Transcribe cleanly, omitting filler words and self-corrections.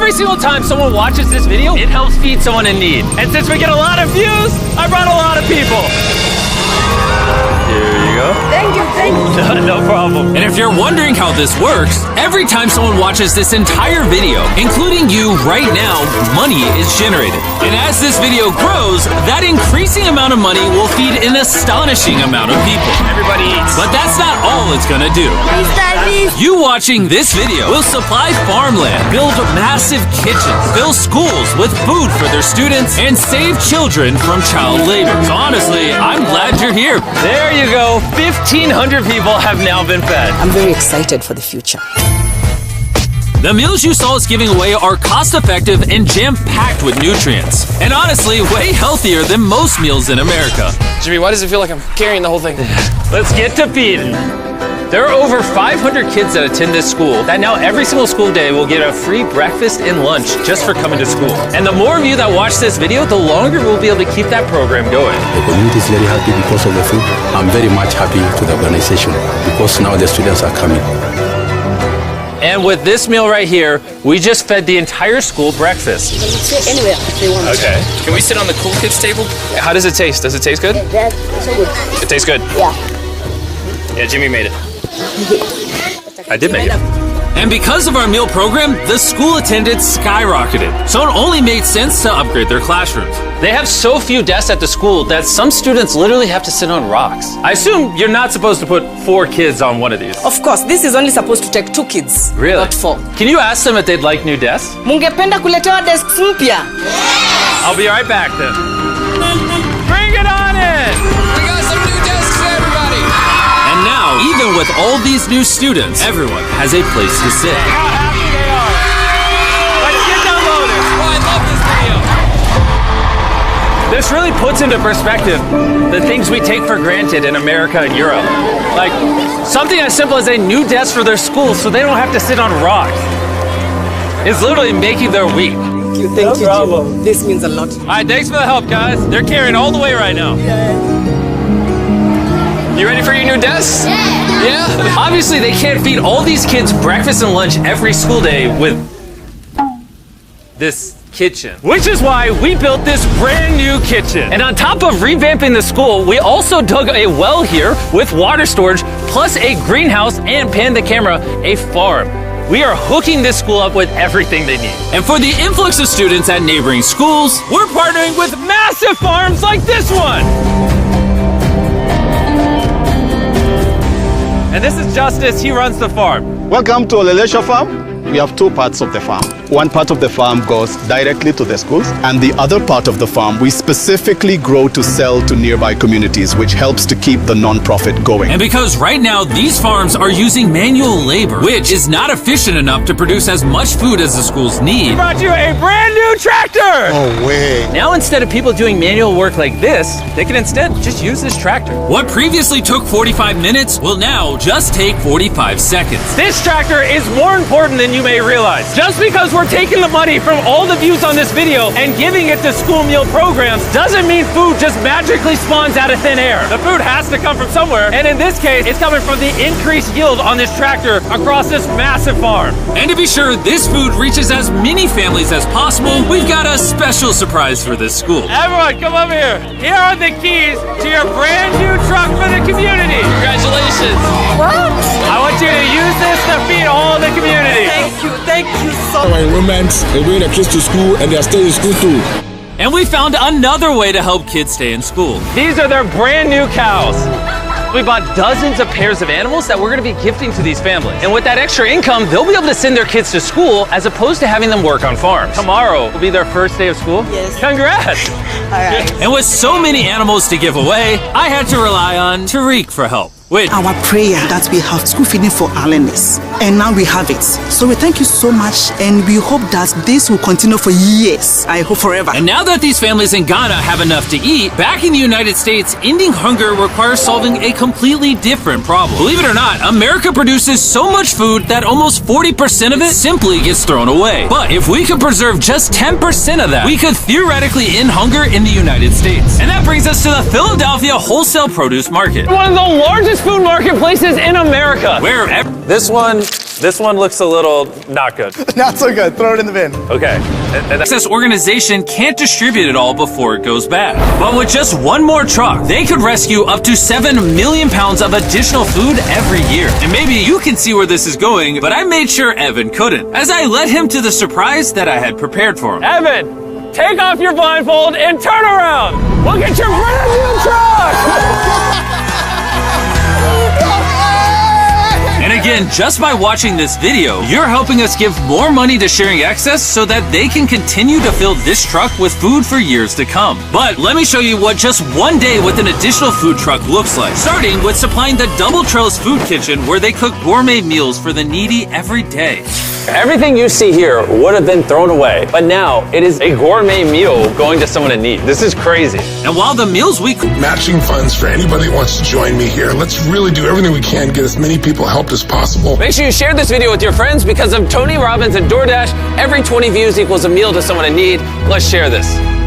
every single time someone watches this video, it helps feed someone in need. And since we get a lot of views, I brought a lot of people. Here you go. Thank you, thank you. No problem. And if you're wondering how this works, every time someone watches this entire video, including you right now, money is generated. And as this video grows, that increasing amount of money will feed an astonishing amount of people. Everybody eats. But that's not all it's gonna do. You watching this video will supply farmland, build massive kitchens, fill schools with food for their students, and save children from child labor. So honestly, I'm glad you're here. There you go. 1,500 people have now been fed. I'm very excited for the future. The meals you saw us giving away are cost-effective and jam-packed with nutrients. And honestly, way healthier than most meals in America. Jimmy, why does it feel like I'm carrying the whole thing? Let's get to feeding. There are over 500 kids that attend this school that now every single school day will get a free breakfast and lunch just for coming to school. And the more of you that watch this video, the longer we'll be able to keep that program going. The community is very happy because of the food. I'm very much happy to the organization because now the students are coming. And with this meal right here, we just fed the entire school breakfast. Sit anywhere if they want. Okay. Can we sit on the cool kids table? How does it taste? Does it taste good? That's so good. It tastes good. Yeah. Yeah, Jimmy made it. I did make it. And because of our meal program, the school attendance skyrocketed. So it only made sense to upgrade their classrooms. They have so few desks at the school that some students literally have to sit on rocks. I assume you're not supposed to put 4 kids on one of these. Of course, this is only supposed to take 2 kids. Really? Not 4. Can you ask them if they'd like new desks? Mungependa kuletewa desks mpya? I'll be right back then. Bring it on in! We got some new desks for everybody. And now, even with all these new students, everyone has a place to sit. How happy they are. Let's get downloaded. Oh, I love this video. This really puts into perspective the things we take for granted in America and Europe. Like something as simple as a new desk for their school so they don't have to sit on rocks. It's literally making their week. Thank you, Jim. This means a lot. All right, thanks for the help, guys. They're carrying all the way right now. You ready for your new desks? Yeah? Obviously, they can't feed all these kids breakfast and lunch every school day with this kitchen. Which is why we built this brand new kitchen. And on top of revamping the school, we also dug a well here with water storage, plus a greenhouse and, pan the camera, a farm. We are hooking this school up with everything they need. And for the influx of students at neighboring schools, We're partnering with massive farms like this one. And this is Justice, he runs the farm. Welcome to Olelesha Farm. We have 2 parts of the farm. One part of the farm goes directly to the schools, and the other part of the farm we specifically grow to sell to nearby communities, which helps to keep the non-profit going. and because right now these farms are using manual labor, which is not efficient enough to produce as much food as the schools need. Brought you a brand new tractor. No way. Now instead of people doing manual work like this, they can instead just use this tractor. What previously took 45 minutes will now just take 45 seconds. This tractor is more important than you may realize. Just because we're taking the money from all the views on this video and giving it to school meal programs doesn't mean food just magically spawns out of thin air. The food has to come from somewhere, and in this case, it's coming from the increased yield on this tractor across this massive farm. And to be sure this food reaches as many families as possible, we've got a special surprise for this school. Everyone, come over here. Here are the keys to your brand new truck for the community. Congratulations. I want you to use this to feed all the community. Thank you so Our enrollment, they bring the kids to school and they are staying in school too. And we found another way to help kids stay in school. These are their brand new cows. We bought dozens of pairs of animals that we're going to be gifting to these families. And with that extra income, they'll be able to send their kids to school as opposed to having them work on farms. Tomorrow will be their first day of school. Yes. Congrats. All right. And with so many animals to give away, I had to rely on Tariq for help. Wait, Our prayer that we have school feeding for our learners, and now we have it. So we thank you so much, and we hope that this will continue for years. I hope forever. and now that these families in Ghana have enough to eat, back in the United States, ending hunger requires solving a completely different problem. Believe it or not, America produces so much food that almost 40% of it simply gets thrown away. But if we could preserve just 10% of that, we could theoretically end hunger in the United States. And that brings us to the Philadelphia wholesale produce market, One of the largest food marketplaces in America. where This one This one looks a little not good. Not so good. Throw it in the bin. Okay. This organization can't distribute it all before it goes bad. But with just one more truck, they could rescue up to 7 million pounds of additional food every year. And maybe you can see where this is going, but I made sure Evan couldn't, as I led him to the surprise that I had prepared for him. Evan, take off your blindfold and turn around. Look at your brand new truck. And again, just by watching this video, you're helping us give more money to Sharing Access so that they can continue to fill this truck with food for years to come. But let me show you what just one day with an additional food truck looks like. Starting with supplying the Double Trellis Food Kitchen, where they cook gourmet meals for the needy every day. Everything you see here would have been thrown away, but now it is a gourmet meal going to someone in need. This is crazy. And while the meals we cook, Matching funds for anybody that wants to join me here. Let's really do everything we can to get as many people helped as possible. Make sure you share this video with your friends because of Tony Robbins and DoorDash. Every 20 views equals a meal to someone in need. Let's share this.